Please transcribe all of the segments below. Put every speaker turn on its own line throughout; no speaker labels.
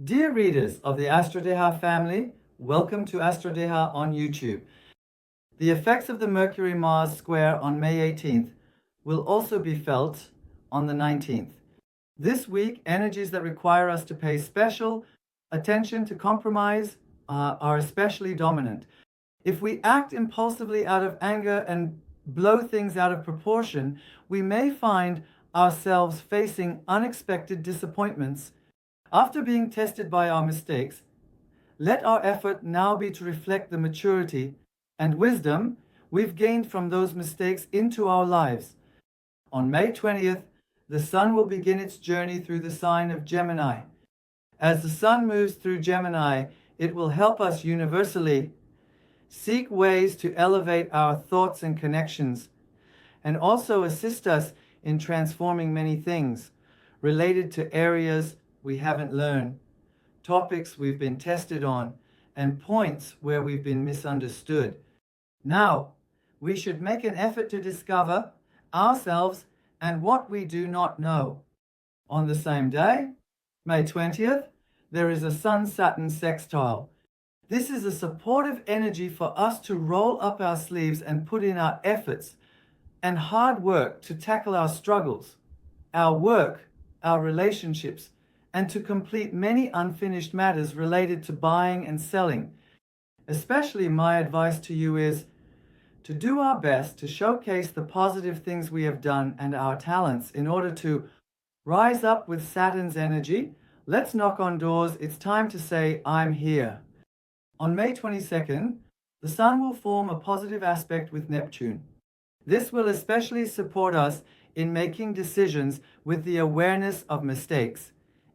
Dear readers of the Astrodeha family, welcome to Astrodeha on YouTube. The effects of the Mercury-Mars square on May 18th will also be felt on the 19th. This week, energies that require us to pay special attention to compromise are especially dominant. If we act impulsively out of anger and blow things out of proportion, we may find ourselves facing unexpected disappointments. After being tested by our mistakes, let our effort now be to reflect the maturity and wisdom we've gained from those mistakes into our lives. On May 20th, the Sun will begin its journey through the sign of Gemini. As the Sun moves through Gemini, it will help us universally seek ways to elevate our thoughts and connections, and also assist us in transforming many things related to areas we haven't learned, topics we've been tested on, and points where we've been misunderstood. Now, we should make an effort to discover ourselves and what we do not know. On the same day, May 20th, there is a Sun-Saturn sextile. This is a supportive energy for us to roll up our sleeves and put in our efforts and hard work to tackle our struggles, our work, our relationships, and to complete many unfinished matters related to buying and selling. Especially my advice to you is to do our best to showcase the positive things we have done and our talents in order to rise up with Saturn's energy. Let's knock on doors. It's time to say, I'm here. On May 22nd, the Sun will form a positive aspect with Neptune. This will especially support us in making decisions with the awareness of mistakes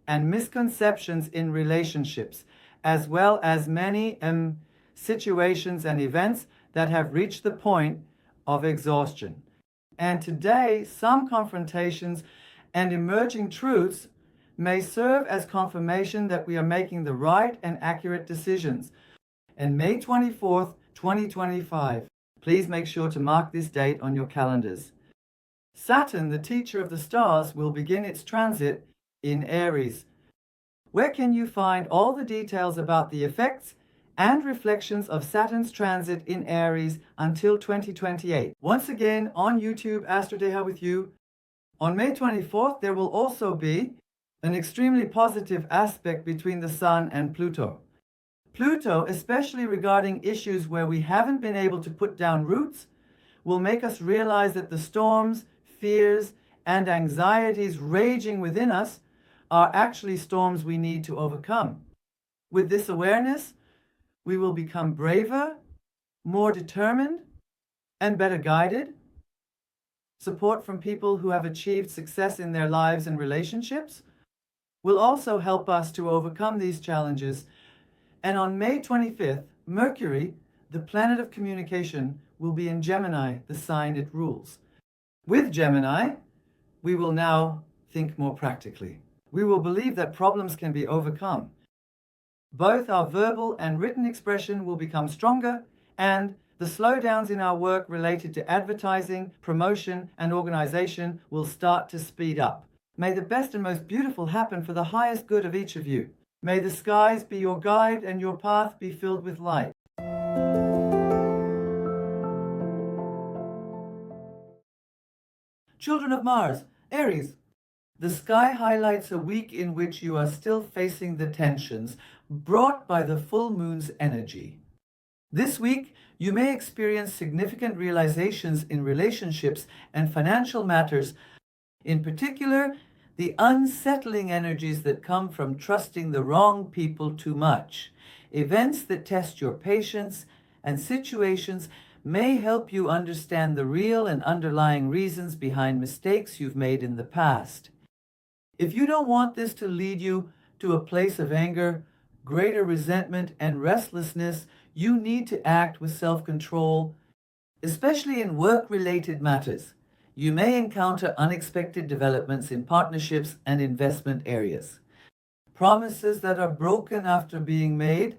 and misconceptions in relationships, as well as many situations and events that have reached the point of exhaustion. And today, some confrontations and emerging truths may serve as confirmation that we are making the right and accurate decisions. And May 24th, 2025, please make sure to mark this date on your calendars. Saturn, the teacher of the stars, will begin its transit in Aries. Where can you find all the details about the effects and reflections of Saturn's transit in Aries until 2028? Once again, on YouTube, Astrodeha with you. On May 24th, there will also be an extremely positive aspect between the Sun and Pluto. Pluto, especially regarding issues where we haven't been able to put down roots, will make us realize that the storms, fears, and anxieties raging within us are actually storms we need to overcome. With this awareness, we will become braver, more determined, and better guided. Support from people who have achieved success in their lives and relationships will also help us to overcome these challenges. And on May 25th, Mercury, the planet of communication, will be in Gemini, the sign it rules. With Gemini, we will now think more practically. We will believe that problems can be overcome. Both our verbal and written expression will become stronger, and the slowdowns in our work related to advertising, promotion, and organization will start to speed up. May the best and most beautiful happen for the highest good of each of you. May the skies be your guide and your path be filled with light. Children of Mars, Aries. The sky highlights a week in which you are still facing the tensions brought by the full moon's energy. This week, you may experience significant realizations in relationships and financial matters, in particular, the unsettling energies that come from trusting the wrong people too much. Events that test your patience and situations may help you understand the real and underlying reasons behind mistakes you've made in the past. If you don't want this to lead you to a place of anger, greater resentment, and restlessness, you need to act with self-control, especially in work-related matters. You may encounter unexpected developments in partnerships and investment areas. Promises that are broken after being made,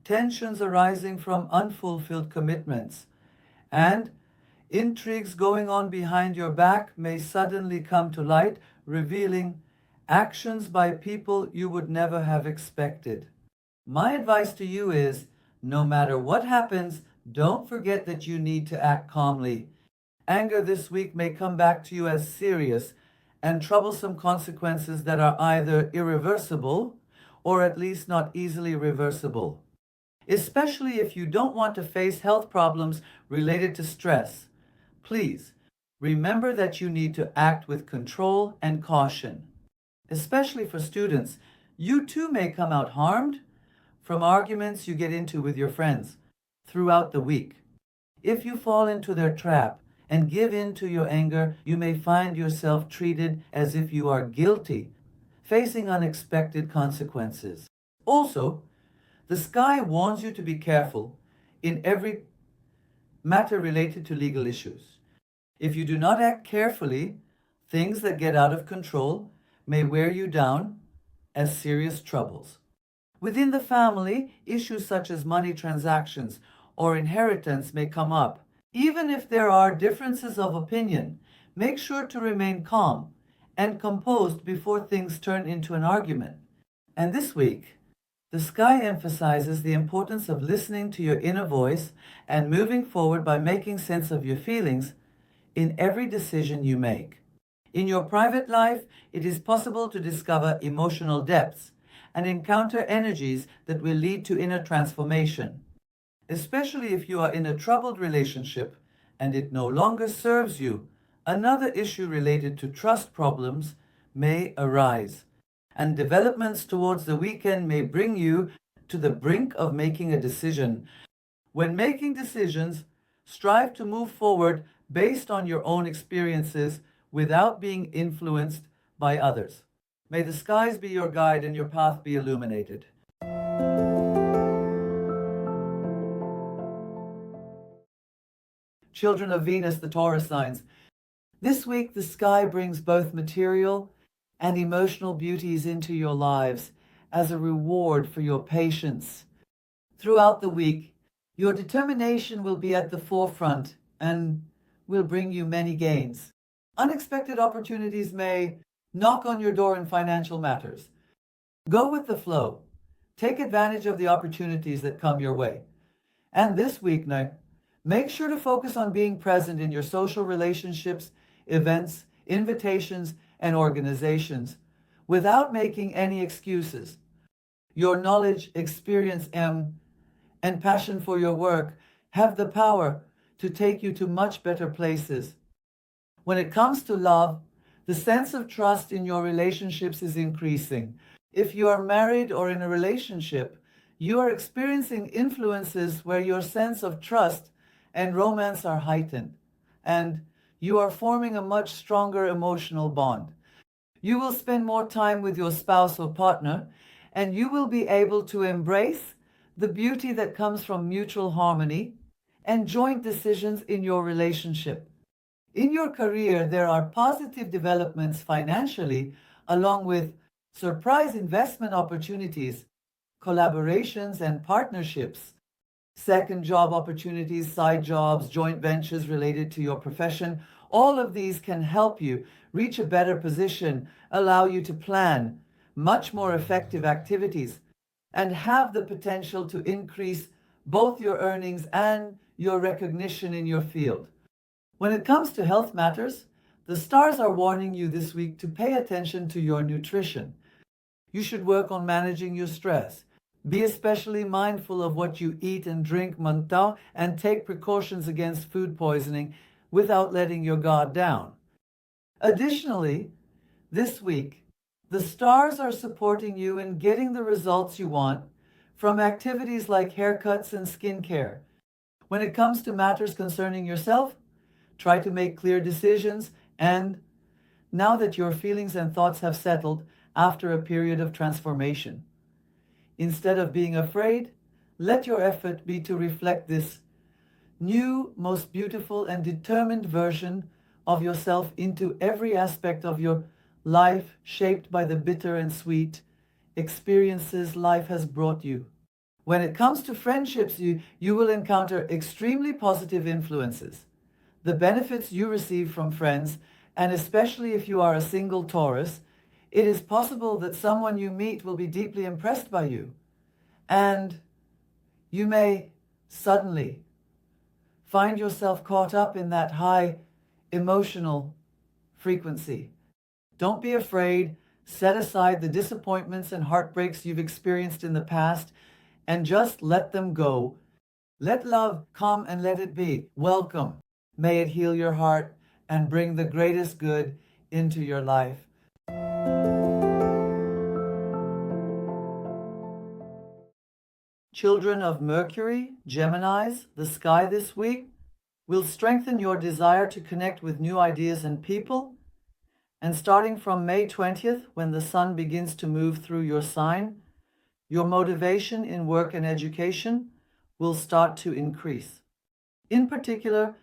tensions arising from unfulfilled commitments, and intrigues going on behind your back may suddenly come to light, revealing actions by people you would never have expected. My advice to you is, no matter what happens, don't forget that you need to act calmly. Anger this week may come back to you as serious and troublesome consequences that are either irreversible or at least not easily reversible, especially if you don't want to face health problems related to stress. Please remember that you need to act with control and caution. Especially for students, you too may come out harmed from arguments you get into with your friends throughout the week. If you fall into their trap and give in to your anger, you may find yourself treated as if you are guilty, facing unexpected consequences. Also, the sky warns you to be careful in every matter related to legal issues. If you do not act carefully, things that get out of control may wear you down as serious troubles. Within the family, issues such as money transactions or inheritance may come up. Even if there are differences of opinion, make sure to remain calm and composed before things turn into an argument. And this week, the sky emphasizes the importance of listening to your inner voice and moving forward by making sense of your feelings in every decision you make. In your private life, it is possible to discover emotional depths and encounter energies that will lead to inner transformation. Especially if you are in a troubled relationship and it no longer serves you, another issue related to trust problems may arise, and developments towards the weekend may bring you to the brink of making a decision. When making decisions, strive to move forward based on your own experiences without being influenced by others. May the skies be your guide and your path be illuminated. Children of Venus, the Taurus signs. This week, the sky brings both material and emotional beauties into your lives as a reward for your patience. Throughout the week, your determination will be at the forefront and will bring you many gains. Unexpected opportunities may knock on your door in financial matters. Go with the flow. Take advantage of the opportunities that come your way. And this week, now, make sure to focus on being present in your social relationships, events, invitations, and organizations without making any excuses. Your knowledge, experience, and passion for your work have the power to take you to much better places. When it comes to love, the sense of trust in your relationships is increasing. If you are married or in a relationship, you are experiencing influences where your sense of trust and romance are heightened, and you are forming a much stronger emotional bond. You will spend more time with your spouse or partner, and you will be able to embrace the beauty that comes from mutual harmony and joint decisions in your relationship. In your career, there are positive developments financially, along with surprise investment opportunities, collaborations, and partnerships. Second job opportunities, side jobs, joint ventures related to your profession, all of these can help you reach a better position, allow you to plan much more effective activities, and have the potential to increase both your earnings and your recognition in your field. When it comes to health matters, the stars are warning you this week to pay attention to your nutrition. You should work on managing your stress. Be especially mindful of what you eat and drink, Manta, and take precautions against food poisoning without letting your guard down. Additionally, this week, the stars are supporting you in getting the results you want from activities like haircuts and skincare. When it comes to matters concerning yourself, try to make clear decisions, and now that your feelings and thoughts have settled after a period of transformation, instead of being afraid, let your effort be to reflect this new, most beautiful and determined version of yourself into every aspect of your life, shaped by the bitter and sweet experiences life has brought you. When it comes to friendships, you will encounter extremely positive influences. The benefits you receive from friends, and especially if you are a single Taurus, It is possible that someone you meet will be deeply impressed by you, and you may suddenly find yourself caught up in that high emotional frequency. Don't be afraid. Set aside the disappointments and heartbreaks you've experienced in the past and just let them go. Let love come and let it be. Welcome. May it heal your heart and bring the greatest good into your life. Children of Mercury, Geminis, the sky this week will strengthen your desire to connect with new ideas and people. And starting from May 20th, when the sun begins to move through your sign, your motivation in work and education will start to increase. In particular,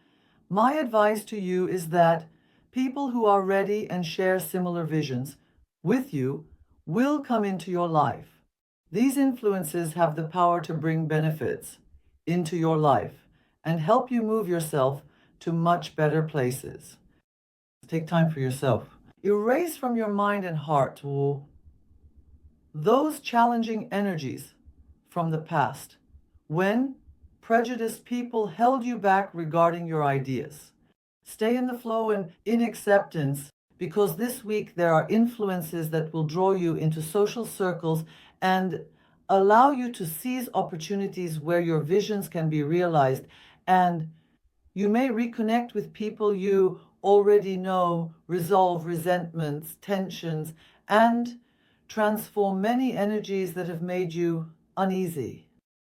my advice to you is that people who are ready and share similar visions with you will come into your life. These influences have the power to bring benefits into your life and help you move yourself to much better places. Take time for yourself. Erase from your mind and heart those challenging energies from the past when prejudiced people held you back regarding your ideas. Stay in the flow and in acceptance, because this week there are influences that will draw you into social circles and allow you to seize opportunities where your visions can be realized, and you may reconnect with people you already know, resolve resentments, tensions, and transform many energies that have made you uneasy.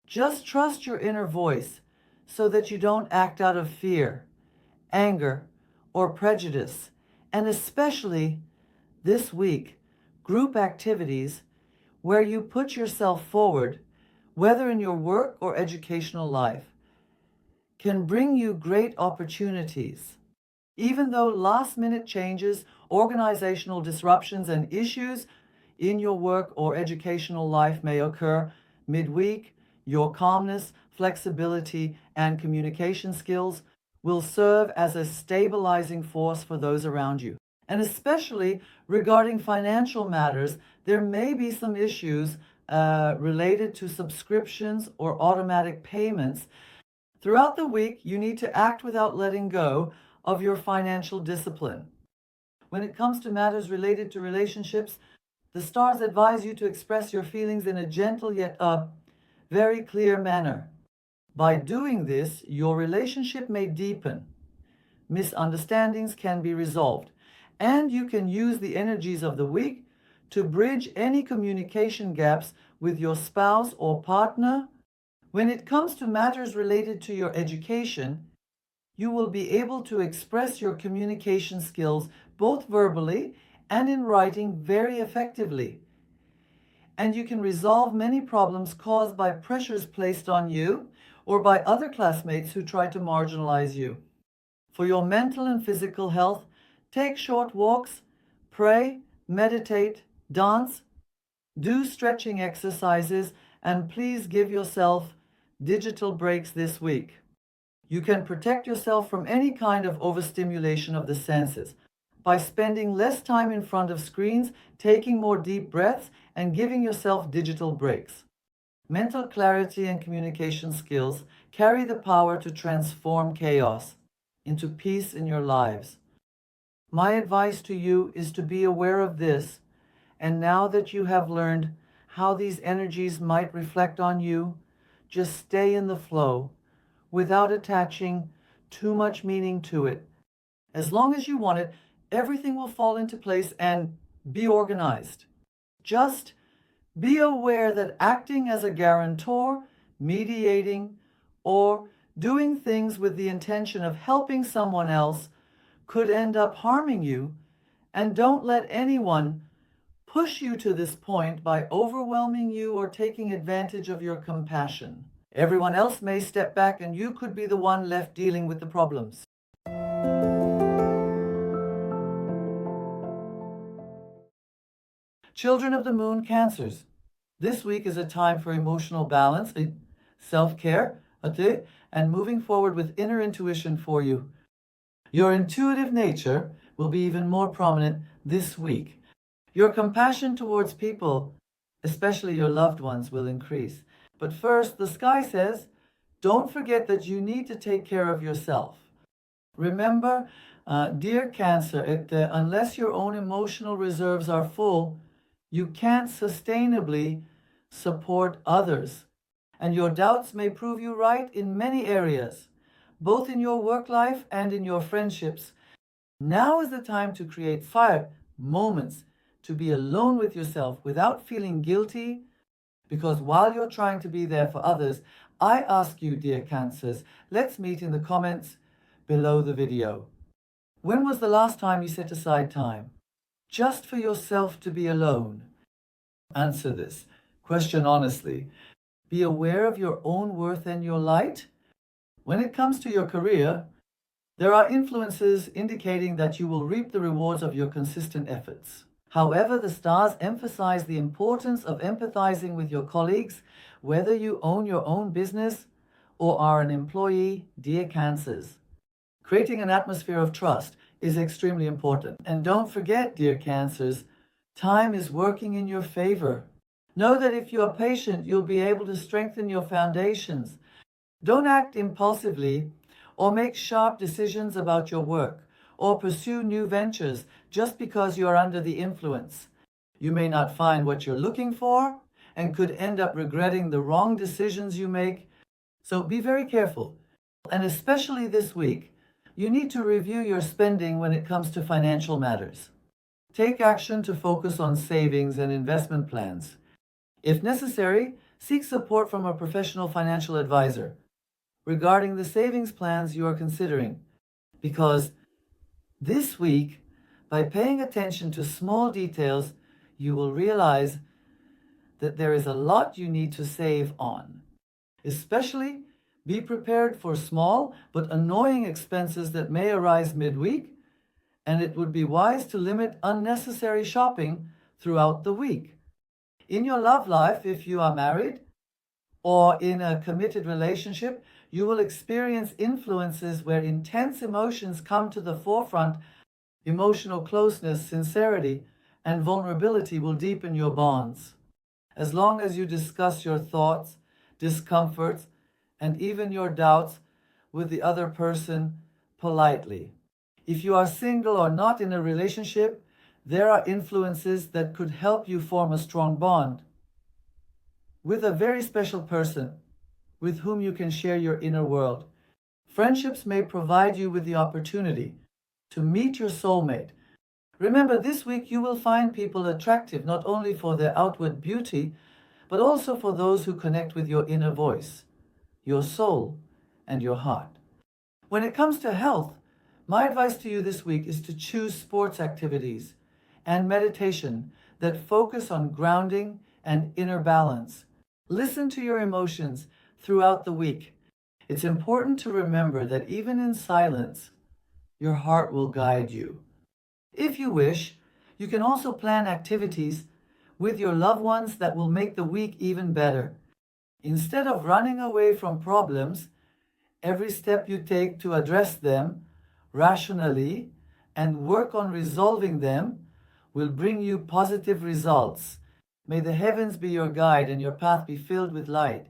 Just trust your inner voice so that you don't act out of fear, anger, or prejudice. And especially this week, group activities where you put yourself forward, whether in your work or educational life, can bring you great opportunities. Even though last-minute changes, organizational disruptions, and issues in your work or educational life may occur midweek, your calmness, flexibility, and communication skills will serve as a stabilizing force for those around you. And especially regarding financial matters, there may be some issues related to subscriptions or automatic payments. Throughout the week, you need to act without letting go of your financial discipline. When it comes to matters related to relationships, the stars advise you to express your feelings in a gentle yet very clear manner. By doing this, your relationship may deepen, misunderstandings can be resolved, and you can use the energies of the week to bridge any communication gaps with your spouse or partner. When it comes to matters related to your education, you will be able to express your communication skills both verbally and in writing very effectively. And you can resolve many problems caused by pressures placed on you or by other classmates who try to marginalize you. For your mental and physical health, take short walks, pray, meditate, dance, do stretching exercises, and please give yourself digital breaks this week. You can protect yourself from any kind of overstimulation of the senses by spending less time in front of screens, taking more deep breaths, and giving yourself digital breaks. Mental clarity and communication skills carry the power to transform chaos into peace in your lives. My advice to you is to be aware of this, and now that you have learned how these energies might reflect on you, just stay in the flow without attaching too much meaning to it. As long as you want it, everything will fall into place and be organized. Just be aware that acting as a guarantor, mediating, or doing things with the intention of helping someone else could end up harming you, and don't let anyone push you to this point by overwhelming you or taking advantage of your compassion. Everyone else may step back and you could be the one left dealing with the problems. Children of the Moon, Cancers. This week is a time for emotional balance, self-care, and moving forward with inner intuition for you. Your intuitive nature will be even more prominent this week. Your compassion towards people, especially your loved ones, will increase. But first, the sky says, don't forget that you need to take care of yourself. Remember, dear Cancer, unless your own emotional reserves are full, you can't sustainably support others. And your doubts may prove you right in many areas, both in your work life and in your friendships. Now is the time to create fire moments, to be alone with yourself without feeling guilty, because while you're trying to be there for others, I ask you, dear Cancers, let's meet in the comments below the video. When was the last time you set aside time just for yourself to be alone? Answer this question honestly. Be aware of your own worth and your light. When it comes to your career, there are influences indicating that you will reap the rewards of your consistent efforts. However, the stars emphasize the importance of empathizing with your colleagues, whether you own your own business or are an employee, dear Cancers. Creating an atmosphere of trust is extremely important. And don't forget, dear Cancers, time is working in your favor. Know that if you are patient, you'll be able to strengthen your foundations. Don't act impulsively or make sharp decisions about your work or pursue new ventures just because you are under the influence. You may not find what you're looking for and could end up regretting the wrong decisions you make. So be very careful. And especially this week, you need to review your spending when it comes to financial matters. Take action to focus on savings and investment plans. If necessary, seek support from a professional financial advisor regarding the savings plans you are considering, because this week, by paying attention to small details, you will realize that there is a lot you need to save on. Especially, be prepared for small but annoying expenses that may arise midweek, and it would be wise to limit unnecessary shopping throughout the week. In your love life, if you are married or in a committed relationship, you will experience influences where intense emotions come to the forefront. Emotional closeness, sincerity, and vulnerability will deepen your bonds. As long as you discuss your thoughts, discomforts, and even your doubts with the other person politely. If you are single or not in a relationship, there are influences that could help you form a strong bond with a very special person with whom you can share your inner world. Friendships may provide you with the opportunity to meet your soulmate. Remember, this week you will find people attractive not only for their outward beauty, but also for those who connect with your inner voice, your soul, and your heart. When it comes to health, my advice to you this week is to choose sports activities and meditation that focus on grounding and inner balance. Listen to your emotions throughout the week. It's important to remember that even in silence, your heart will guide you. If you wish, you can also plan activities with your loved ones that will make the week even better. Instead of running away from problems, every step you take to address them rationally and work on resolving them will bring you positive results. May the heavens be your guide and your path be filled with light.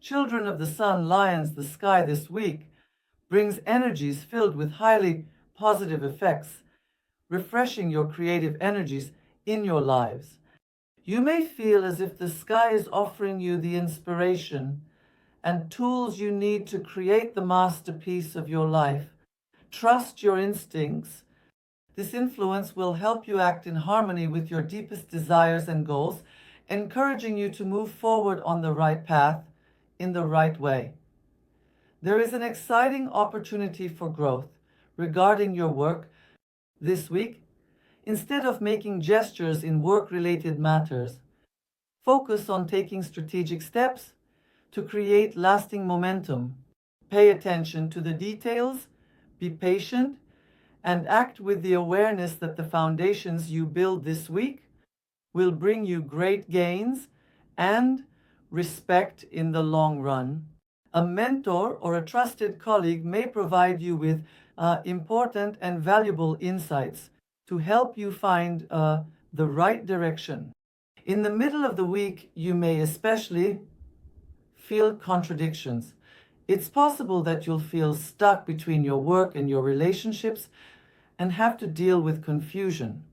Children of the Sun, Lions, the sky this week brings energies filled with highly positive effects, refreshing your creative energies in your lives. You may feel as if the sky is offering you the inspiration and tools you need to create the masterpiece of your life. Trust your instincts. This influence will help you act in harmony with your deepest desires and goals, encouraging you to move forward on the right path in the right way. There is an exciting opportunity for growth regarding your work this week. Instead of making gestures in work-related matters, focus on taking strategic steps to create lasting momentum. Pay attention to the details, be patient, and act with the awareness that the foundations you build this week will bring you great gains and respect in the long run. A mentor or a trusted colleague may provide you with important and valuable insights to help you find the right direction. In the middle of the week, you may especially feel contradictions. It's possible that you'll feel stuck between your work and your relationships and have to deal with confusion.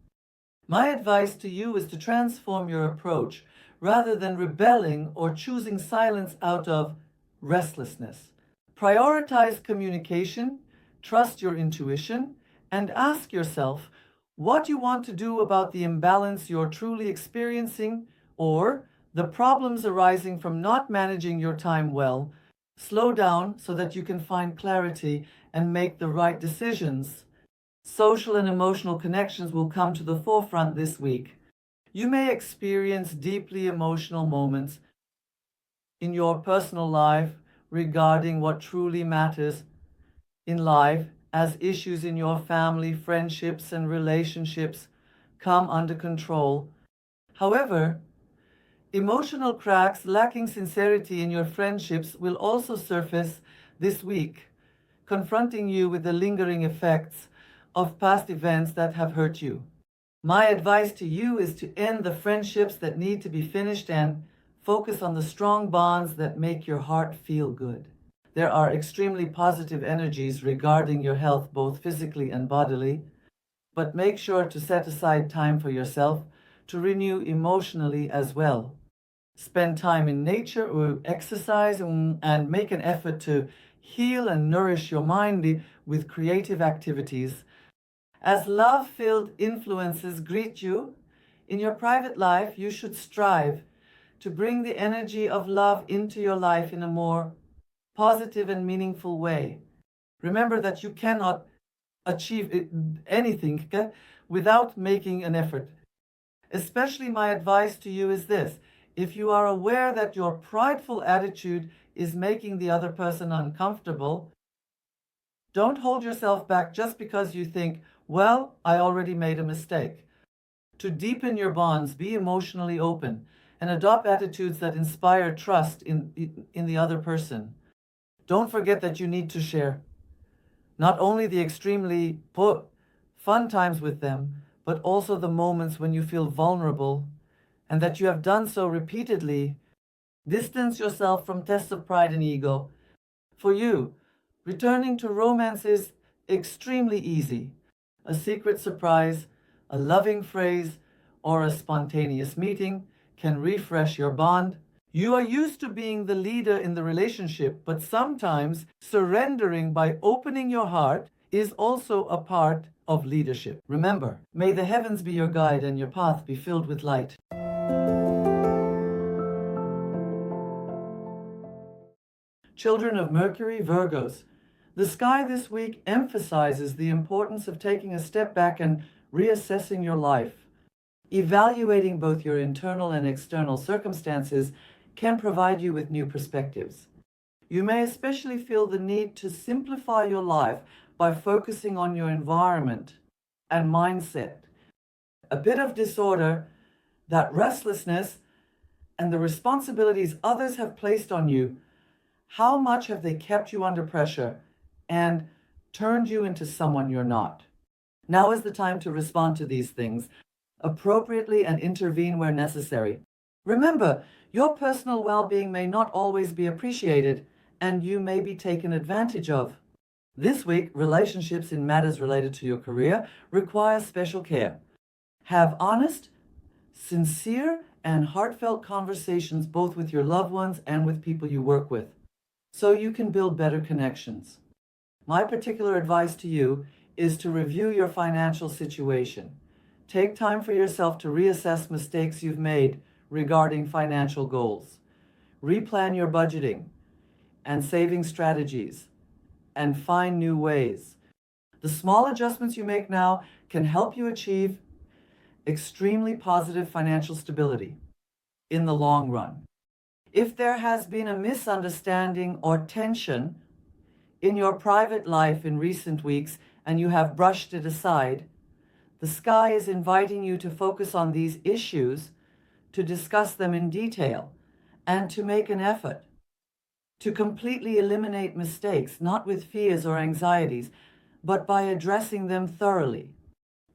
My advice to you is to transform your approach rather than rebelling or choosing silence out of restlessness. Prioritize communication, trust your intuition, and ask yourself what you want to do about the imbalance you're truly experiencing or the problems arising from not managing your time well. Slow down so that you can find clarity and make the right decisions. Social and emotional connections will come to the forefront this week. You may experience deeply emotional moments in your personal life regarding what truly matters in life as issues in your family, friendships, and relationships come under control. However, emotional cracks, lacking sincerity in your friendships will also surface this week, confronting you with the lingering effects of past events that have hurt you. My advice to you is to end the friendships that need to be finished and focus on the strong bonds that make your heart feel good. There are extremely positive energies regarding your health, both physically and bodily, but make sure to set aside time for yourself to renew emotionally as well. Spend time in nature or exercise and make an effort to heal and nourish your mind with creative activities. As love-filled influences greet you in your private life, you should strive to bring the energy of love into your life in a more positive and meaningful way. Remember that you cannot achieve anything without making an effort. Especially my advice to you is this: if you are aware that your prideful attitude is making the other person uncomfortable, don't hold yourself back just because you think, well, I already made a mistake. To deepen your bonds, be emotionally open and adopt attitudes that inspire trust in the other person. Don't forget that you need to share not only the extremely fun times with them, but also the moments when you feel vulnerable, and that you have done so repeatedly. Distance yourself from tests of pride and ego. For you, returning to romance is extremely easy. A secret surprise, a loving phrase, or a spontaneous meeting can refresh your bond. You are used to being the leader in the relationship, but sometimes surrendering by opening your heart is also a part of leadership. Remember, may the heavens be your guide and your path be filled with light. Children of Mercury, Virgos. The sky this week emphasizes the importance of taking a step back and reassessing your life. Evaluating both your internal and external circumstances can provide you with new perspectives. You may especially feel the need to simplify your life by focusing on your environment and mindset. A bit of disorder, that restlessness, and the responsibilities others have placed on you, how much have they kept you under pressure and turned you into someone you're not? Now is the time to respond to these things appropriately and intervene where necessary. Remember, your personal well-being may not always be appreciated, and you may be taken advantage of. This week, relationships in matters related to your career require special care. Have honest, sincere, and heartfelt conversations both with your loved ones and with people you work with, so you can build better connections. My particular advice to you is to review your financial situation. Take time for yourself to reassess mistakes you've made regarding financial goals. Replan your budgeting and saving strategies and find new ways. The small adjustments you make now can help you achieve extremely positive financial stability in the long run. If there has been a misunderstanding or tension in your private life in recent weeks and you have brushed it aside, the sky is inviting you to focus on these issues, to discuss them in detail, and to make an effort. to completely eliminate mistakes, not with fears or anxieties, but by addressing them thoroughly.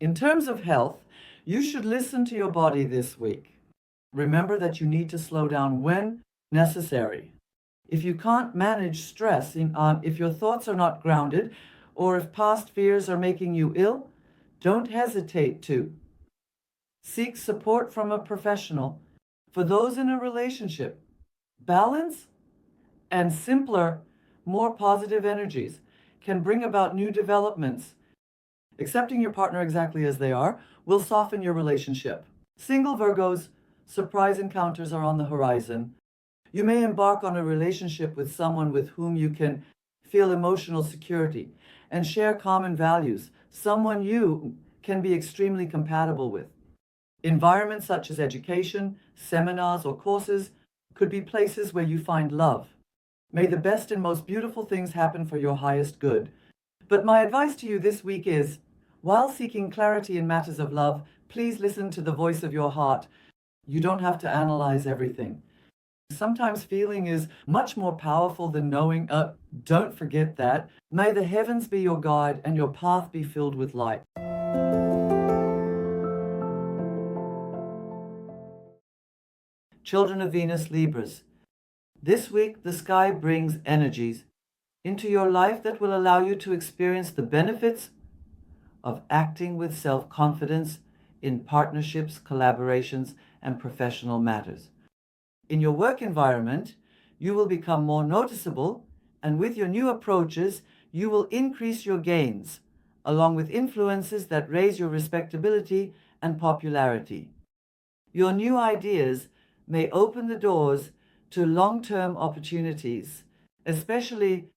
In terms of health, you should listen to your body this week. Remember that you need to slow down when necessary. If you can't manage stress, if your thoughts are not grounded, or if past fears are making you ill, don't hesitate to seek support from a professional. For those in a relationship, balance and simpler, more positive energies can bring about new developments. Accepting your partner exactly as they are will soften your relationship. Single Virgos, surprise encounters are on the horizon. You may embark on a relationship with someone with whom you can feel emotional security and share common values, someone you can be extremely compatible with. Environments such as education, seminars, or courses could be places where you find love. May the best and most beautiful things happen for your highest good. But my advice to you this week is, while seeking clarity in matters of love, please listen to the voice of your heart. You don't have to analyze everything. Sometimes feeling is much more powerful than knowing. Don't forget that. May the heavens be your guide and your path be filled with light. Children of Venus, Libras. This week, the sky brings energies into your life that will allow you to experience the benefits of acting with self-confidence in partnerships, collaborations, and professional matters. In your work environment, you will become more noticeable, and with your new approaches, you will increase your gains, along with influences that raise your respectability and popularity. Your new ideas may open the doors to long-term opportunities, especially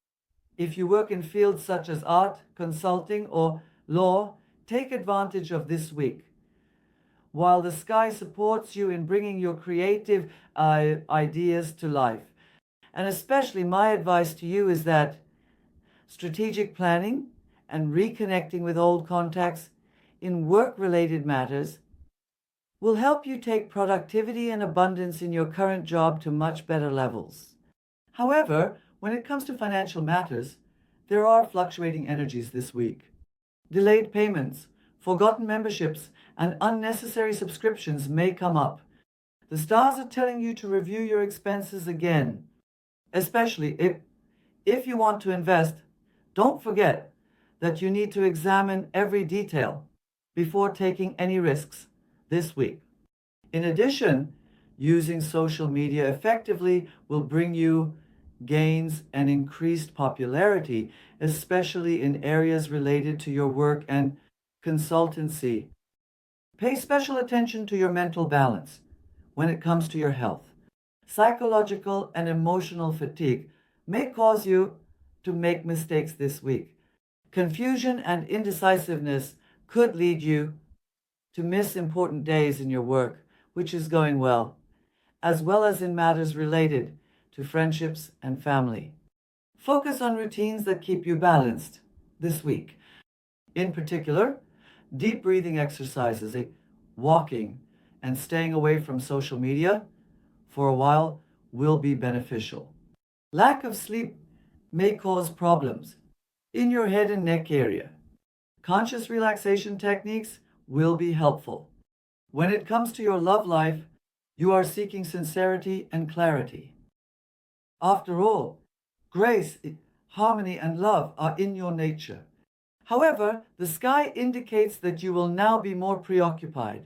if you work in fields such as art, consulting, or law. Take advantage of this week. While the sky supports you in bringing your creative ideas to life. And especially my advice to you is that strategic planning and reconnecting with old contacts in work-related matters will help you take productivity and abundance in your current job to much better levels. However, when it comes to financial matters, there are fluctuating energies this week. Delayed payments, forgotten memberships, and unnecessary subscriptions may come up. The stars are telling you to review your expenses again, especially if you want to invest. Don't forget that you need to examine every detail before taking any risks this week. In addition, using social media effectively will bring you gains and increased popularity, especially in areas related to your work and consultancy. Pay special attention to your mental balance when it comes to your health. Psychological and emotional fatigue may cause you to make mistakes this week. Confusion and indecisiveness could lead you to miss important days in your work, which is going well as in matters related to friendships and family. Focus on routines that keep you balanced this week. In particular, deep breathing exercises, walking, and staying away from social media for a while will be beneficial. Lack of sleep may cause problems in your head and neck area. Conscious relaxation techniques will be helpful. When it comes to your love life, you are seeking sincerity and clarity. After all, grace, harmony, and love are in your nature. However, the sky indicates that you will now be more preoccupied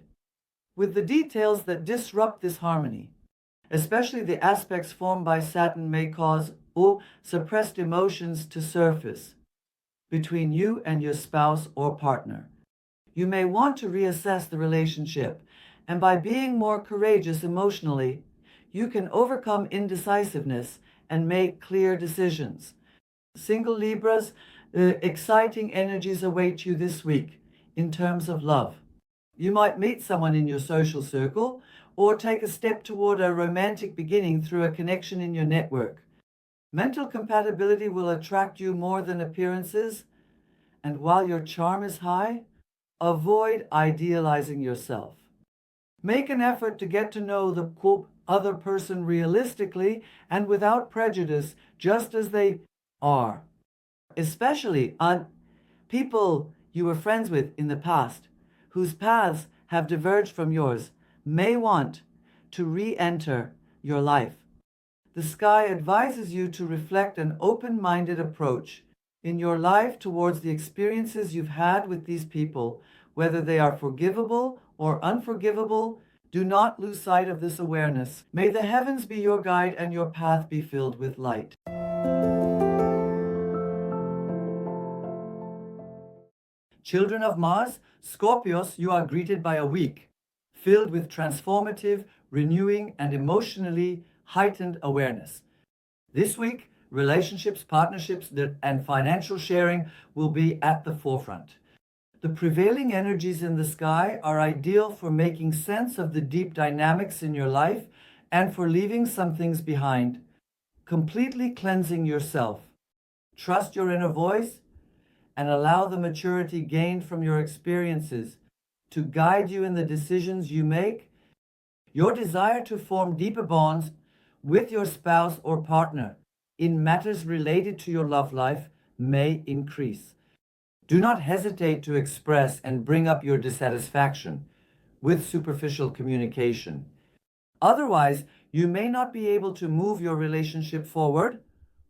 with the details that disrupt this harmony, especially the aspects formed by Saturn may cause suppressed emotions to surface between you and your spouse or partner. You may want to reassess the relationship, and by being more courageous emotionally, you can overcome indecisiveness and make clear decisions. Single Libras, exciting energies await you this week in terms of love. You might meet someone in your social circle or take a step toward a romantic beginning through a connection in your network. Mental compatibility will attract you more than appearances, and while your charm is high, avoid idealizing yourself. Make an effort to get to know the quote, other person realistically and without prejudice, just as they are. Especially on people you were friends with in the past, whose paths have diverged from yours, may want to re-enter your life. The sky advises you to reflect an open-minded approach in your life towards the experiences you've had with these people, whether they are forgivable or unforgivable. Do not lose sight of this awareness. May the heavens be your guide and your path be filled with light. Children of Mars, Scorpios, you are greeted by a week filled with transformative, renewing, and emotionally heightened awareness. This week, relationships, partnerships, and financial sharing will be at the forefront. The prevailing energies in the sky are ideal for making sense of the deep dynamics in your life and for leaving some things behind, completely cleansing yourself. Trust your inner voice and allow the maturity gained from your experiences to guide you in the decisions you make. Your desire to form deeper bonds with your spouse or partner in matters related to your love life may increase. Do not hesitate to express and bring up your dissatisfaction with superficial communication. Otherwise, you may not be able to move your relationship forward,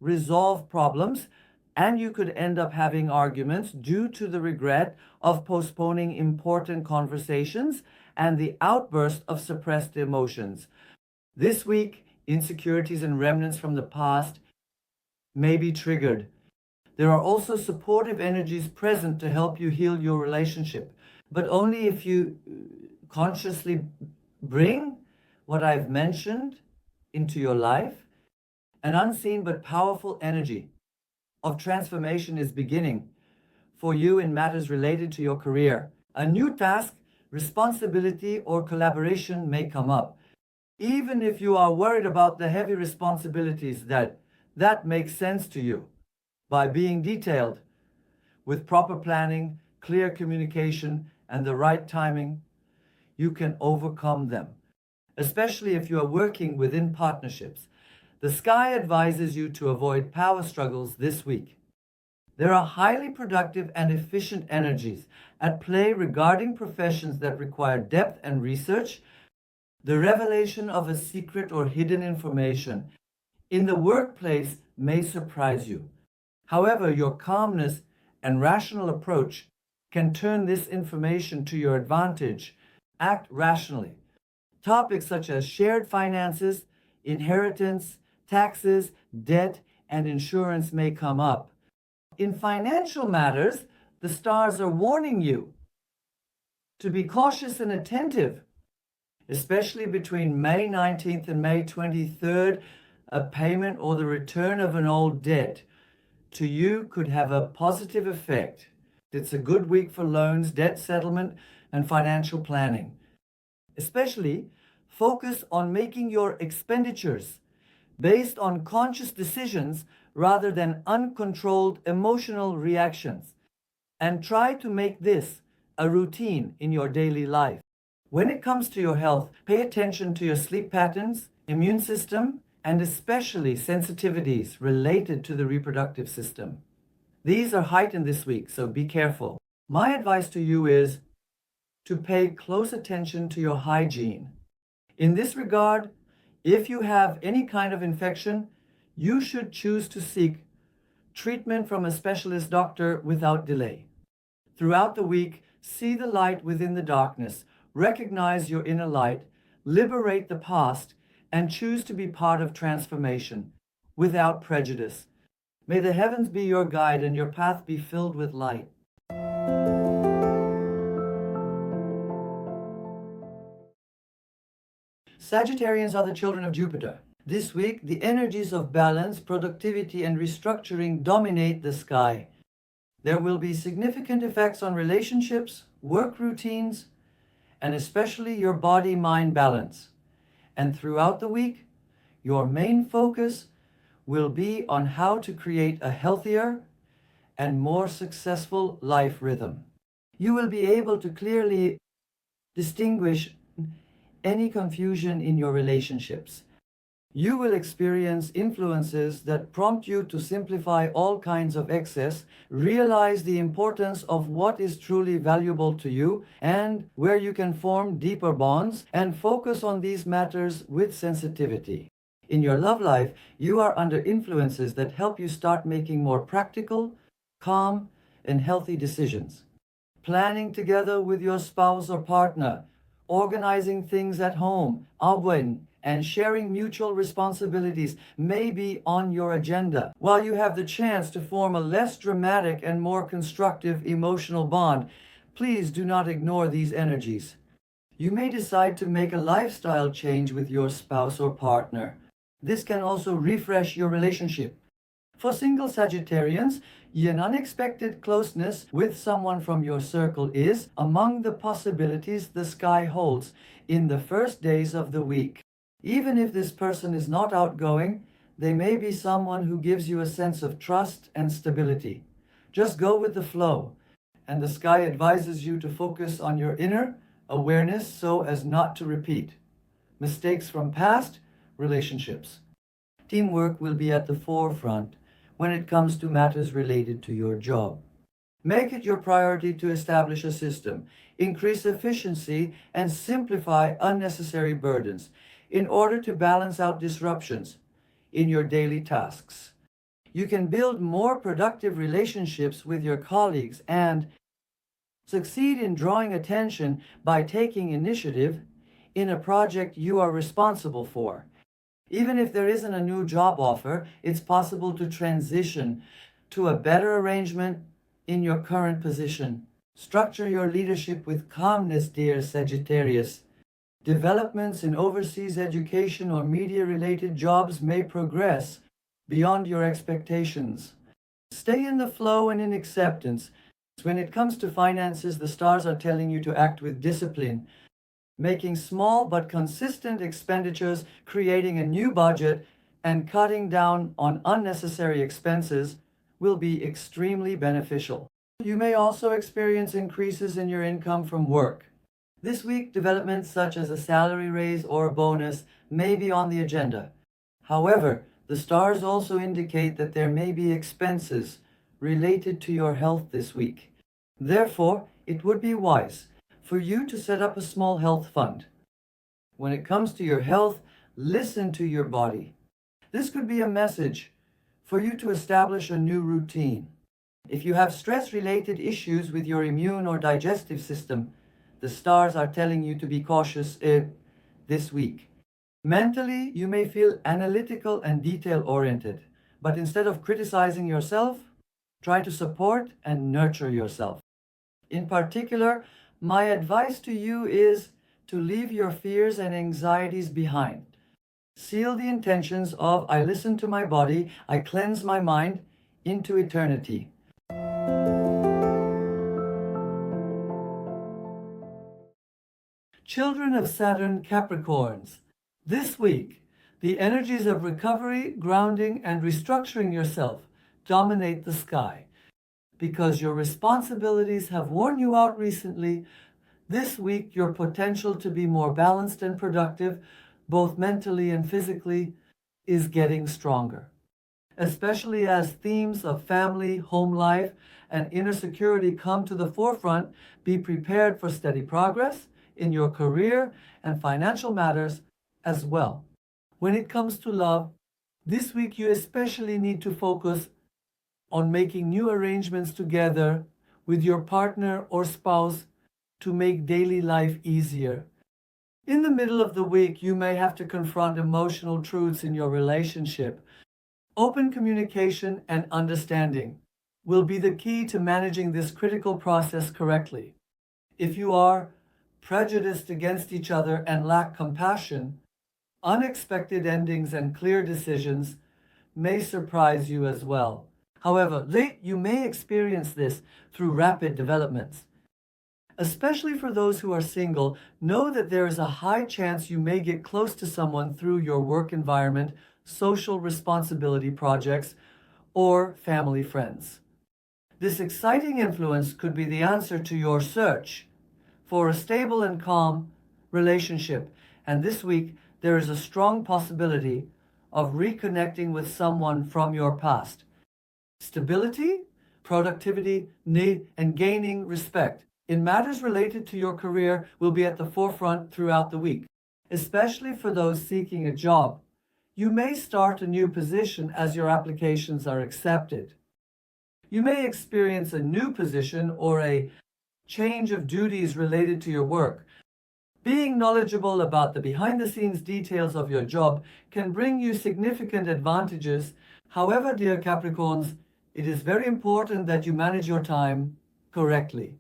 resolve problems, and you could end up having arguments due to the regret of postponing important conversations and the outburst of suppressed emotions. This week, insecurities and remnants from the past may be triggered. There are also supportive energies present to help you heal your relationship, but only if you consciously bring what I've mentioned into your life. An unseen but powerful energy of transformation is beginning for you in matters related to your career. A new task, responsibility, or collaboration may come up. Even if you are worried about the heavy responsibilities, that makes sense to you. By being detailed, with proper planning, clear communication, and the right timing, you can overcome them, especially if you are working within partnerships. The sky advises you to avoid power struggles this week. There are highly productive and efficient energies at play regarding professions that require depth and research. The revelation of a secret or hidden information in the workplace may surprise you. However, your calmness and rational approach can turn this information to your advantage. Act rationally. Topics such as shared finances, inheritance, taxes, debt, and insurance may come up. In financial matters, the stars are warning you to be cautious and attentive, especially between May 19th and May 23rd. A payment or the return of an old debt to you could have a positive effect. It's a good week for loans, debt settlement, and financial planning. Especially, focus on making your expenditures based on conscious decisions rather than uncontrolled emotional reactions. And try to make this a routine in your daily life. When it comes to your health, pay attention to your sleep patterns, immune system, and especially sensitivities related to the reproductive system. These are heightened this week, so be careful. My advice to you is to pay close attention to your hygiene. In this regard, if you have any kind of infection, you should choose to seek treatment from a specialist doctor without delay. Throughout the week, see the light within the darkness, recognize your inner light, liberate the past, and choose to be part of transformation without prejudice. May the heavens be your guide and your path be filled with light. Sagittarians are the children of Jupiter. This week, the energies of balance, productivity, and restructuring dominate the sky. There will be significant effects on relationships, work routines, and especially your body-mind balance. And throughout the week, your main focus will be on how to create a healthier and more successful life rhythm. You will be able to clearly distinguish any confusion in your relationships. You will experience influences that prompt you to simplify all kinds of excess, realize the importance of what is truly valuable to you, and where you can form deeper bonds, and focus on these matters with sensitivity. In your love life, you are under influences that help you start making more practical, calm, and healthy decisions. Planning together with your spouse or partner, organizing things at home, and sharing mutual responsibilities may be on your agenda. While you have the chance to form a less dramatic and more constructive emotional bond, please do not ignore these energies. You may decide to make a lifestyle change with your spouse or partner. This can also refresh your relationship. For single Sagittarians, an unexpected closeness with someone from your circle is among the possibilities the sky holds in the first days of the week. Even if this person is not outgoing, they may be someone who gives you a sense of trust and stability. Just go with the flow, and the sky advises you to focus on your inner awareness so as not to repeat mistakes from past relationships. Teamwork will be at the forefront when it comes to matters related to your job. Make it your priority to establish a system, increase efficiency, and simplify unnecessary burdens in order to balance out disruptions in your daily tasks. You can build more productive relationships with your colleagues and succeed in drawing attention by taking initiative in a project you are responsible for. Even if there isn't a new job offer, it's possible to transition to a better arrangement in your current position. Structure your leadership with calmness, dear Sagittarius. Developments in overseas education or media-related jobs may progress beyond your expectations. Stay in the flow and in acceptance. When it comes to finances, the stars are telling you to act with discipline, making small but consistent expenditures, creating a new budget, and cutting down on unnecessary expenses will be extremely beneficial. You may also experience increases in your income from work. This week, developments such as a salary raise or bonus may be on the agenda. However, the stars also indicate that there may be expenses related to your health this week. Therefore, it would be wise for you to set up a small health fund. When it comes to your health, listen to your body. This could be a message for you to establish a new routine. If you have stress-related issues with your immune or digestive system, the stars are telling you to be cautious this week. Mentally, you may feel analytical and detail-oriented, but instead of criticizing yourself, try to support and nurture yourself. In particular, my advice to you is to leave your fears and anxieties behind. Seal the intentions of I listen to my body, I cleanse my mind into eternity. Children of Saturn, Capricorns. This week, the energies of recovery, grounding, and restructuring yourself dominate the sky. Because your responsibilities have worn you out recently, this week your potential to be more balanced and productive, both mentally and physically, is getting stronger. Especially as themes of family, home life, and inner security come to the forefront, be prepared for steady progress in your career and financial matters as well. When it comes to love, this week you especially need to focus on making new arrangements together with your partner or spouse to make daily life easier. In the middle of the week, you may have to confront emotional truths in your relationship. Open communication and understanding will be the key to managing this critical process correctly. If you are prejudiced against each other and lack compassion, unexpected endings and clear decisions may surprise you as well. However, you may experience this through rapid developments. Especially for those who are single, know that there is a high chance you may get close to someone through your work environment, social responsibility projects, or family friends. This exciting influence could be the answer to your search for a stable and calm relationship And this week, there is a strong possibility of reconnecting with someone from your past. Stability, productivity, need, and gaining respect in matters related to your career will be at the forefront throughout the week, especially for those seeking a job. You may start a new position as your applications are accepted. You may experience a new position or a change of duties related to your work. Being knowledgeable about the behind-the-scenes details of your job can bring you significant advantages. However, dear Capricorns, it is very important that you manage your time correctly.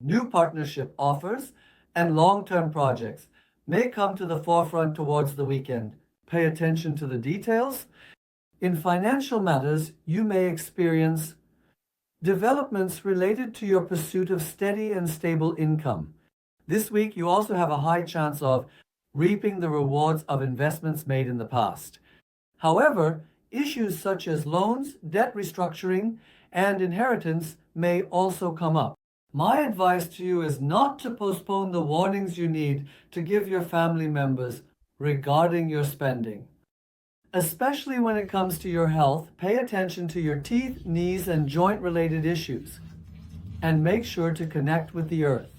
New partnership offers and long-term projects may come to the forefront towards the weekend. Pay attention to the details. In financial matters, you may experience developments related to your pursuit of steady and stable income. This week, you also have a high chance of reaping the rewards of investments made in the past. However, issues such as loans, debt restructuring, and inheritance may also come up. My advice to you is not to postpone the warnings you need to give your family members regarding your spending. Especially when it comes to your health, pay attention to your teeth, knees, and joint-related issues, and make sure to connect with the earth.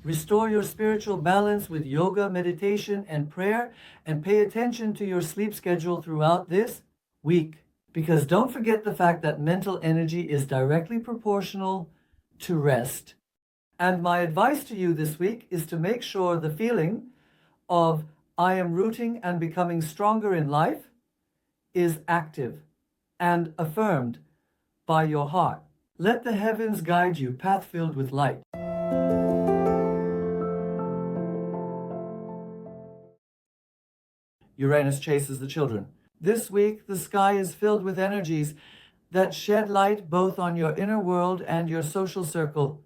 Restore your spiritual balance with yoga, meditation, and prayer, and pay attention to your sleep schedule throughout this week. Because don't forget the fact that mental energy is directly proportional to rest. And my advice to you this week is to make sure the feeling of I am rooting and becoming stronger in life is active and affirmed by your heart. Let the heavens guide you, path filled with light. Uranus chases the children. This week, the sky is filled with energies that shed light both on your inner world and your social circle.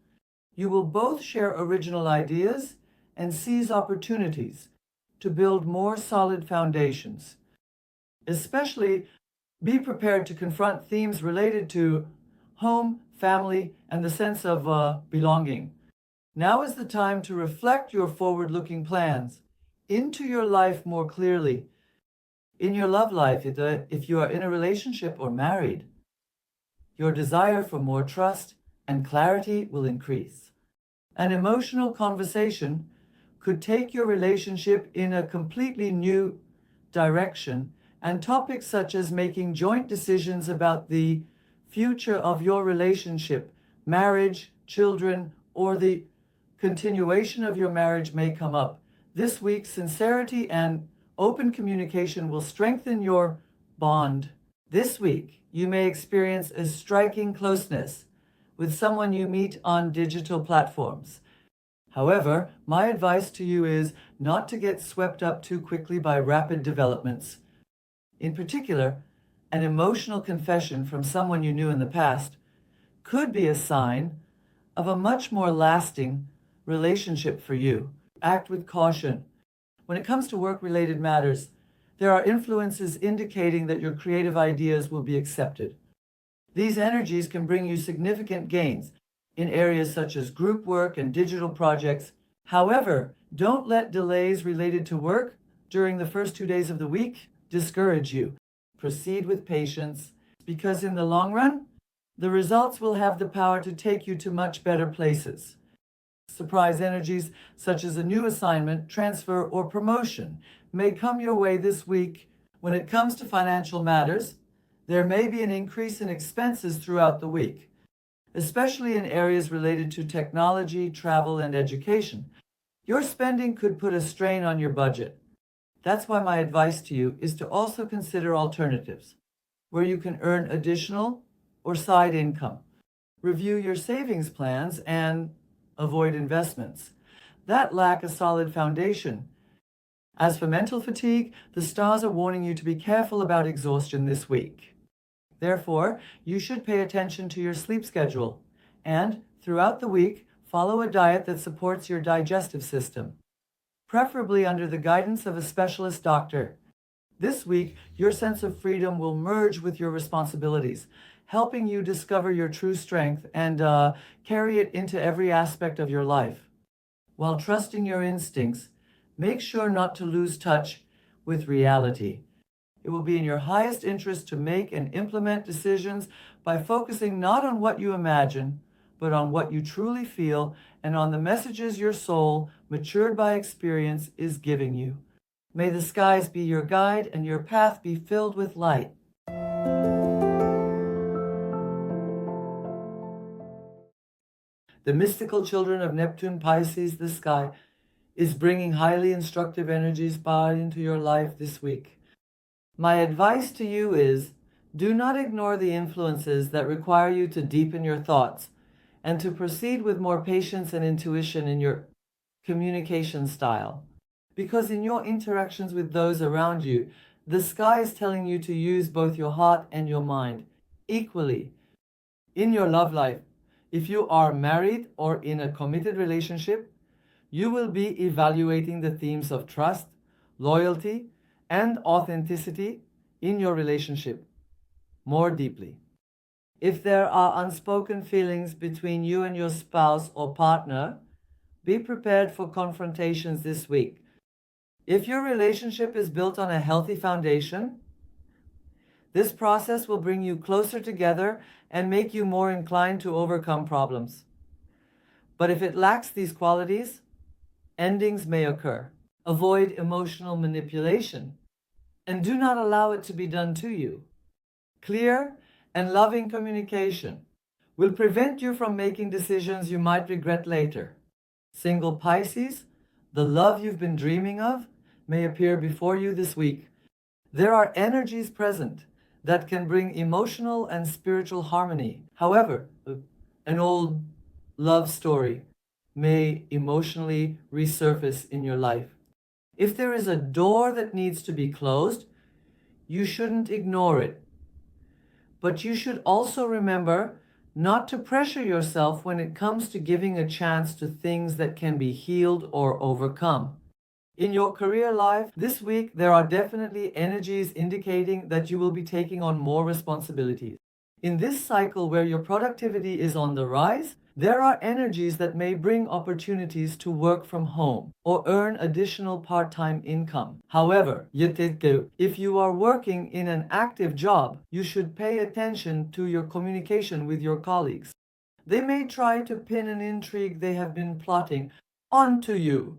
You will both share original ideas and seize opportunities to build more solid foundations. Especially, be prepared to confront themes related to home, family, and the sense of belonging. Now is the time to reflect your forward-looking plans into your life more clearly. In your love life, if you are in a relationship or married, your desire for more trust and clarity will increase. An emotional conversation could take your relationship in a completely new direction, and topics such as making joint decisions about the future of your relationship, marriage, children, or the continuation of your marriage may come up. This week, sincerity and open communication will strengthen your bond. This week, you may experience a striking closeness with someone you meet on digital platforms. However, my advice to you is not to get swept up too quickly by rapid developments. In particular, an emotional confession from someone you knew in the past could be a sign of a much more lasting relationship for you. Act with caution. When it comes to work-related matters, there are influences indicating that your creative ideas will be accepted. These energies can bring you significant gains in areas such as group work and digital projects. However, don't let delays related to work during the first 2 days of the week discourage you. Proceed with patience, because in the long run, the results will have the power to take you to much better places. Surprise energies such as a new assignment, transfer, or promotion may come your way this week. When it comes to financial matters, there may be an increase in expenses throughout the week, especially in areas related to technology, travel, and education. Your spending could put a strain on your budget. That's why my advice to you is to also consider alternatives where you can earn additional or side income. Review your savings plans and avoid investments that lack a solid foundation. As for mental fatigue, the stars are warning you to be careful about exhaustion this week. Therefore, you should pay attention to your sleep schedule and, throughout the week, follow a diet that supports your digestive system, preferably under the guidance of a specialist doctor. This week, your sense of freedom will merge with your responsibilities, helping you discover your true strength and carry it into every aspect of your life. While trusting your instincts, make sure not to lose touch with reality. It will be in your highest interest to make and implement decisions by focusing not on what you imagine, but on what you truly feel and on the messages your soul, matured by experience, is giving you. May the skies be your guide and your path be filled with light. The mystical children of Neptune, Pisces, the sky, is bringing highly instructive energies into your life this week. My advice to you is, do not ignore the influences that require you to deepen your thoughts and to proceed with more patience and intuition in your communication style. Because in your interactions with those around you, the sky is telling you to use both your heart and your mind equally. In your love life, if you are married or in a committed relationship, you will be evaluating the themes of trust, loyalty, and authenticity in your relationship more deeply. If there are unspoken feelings between you and your spouse or partner, be prepared for confrontations this week. If your relationship is built on a healthy foundation, this process will bring you closer together and make you more inclined to overcome problems. But if it lacks these qualities, endings may occur. Avoid emotional manipulation and do not allow it to be done to you. Clear and loving communication will prevent you from making decisions you might regret later. Single Pisces, the love you've been dreaming of may appear before you this week. There are energies present that can bring emotional and spiritual harmony. However, an old love story may emotionally resurface in your life. If there is a door that needs to be closed, you shouldn't ignore it. But you should also remember not to pressure yourself when it comes to giving a chance to things that can be healed or overcome. In your career life, this week, there are definitely energies indicating that you will be taking on more responsibilities. In this cycle where your productivity is on the rise, there are energies that may bring opportunities to work from home or earn additional part-time income. However, if you are working in an active job, you should pay attention to your communication with your colleagues. They may try to pin an intrigue they have been plotting onto you.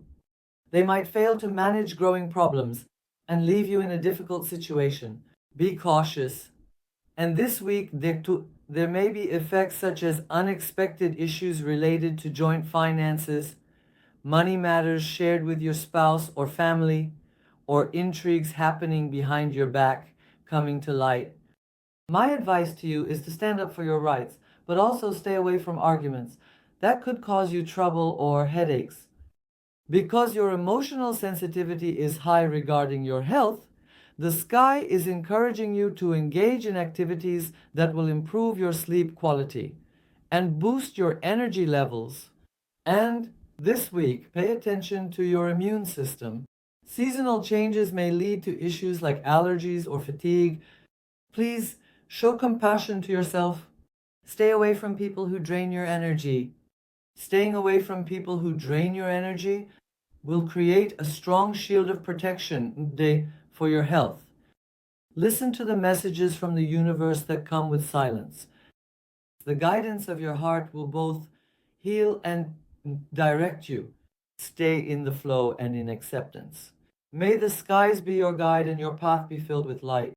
They might fail to manage growing problems and leave you in a difficult situation. Be cautious. And this week, there may be effects such as unexpected issues related to joint finances, money matters shared with your spouse or family, or intrigues happening behind your back coming to light. My advice to you is to stand up for your rights, but also stay away from arguments. That could cause you trouble or headaches. Because your emotional sensitivity is high regarding your health, the sky is encouraging you to engage in activities that will improve your sleep quality and boost your energy levels. And this week, pay attention to your immune system. Seasonal changes may lead to issues like allergies or fatigue. Please show compassion to yourself. Stay away from people who drain your energy. Staying away from people who drain your energy will create a strong shield of protection for your health. Listen to the messages from the universe that come with silence. The guidance of your heart will both heal and direct you. Stay in the flow and in acceptance. May the skies be your guide and your path be filled with light.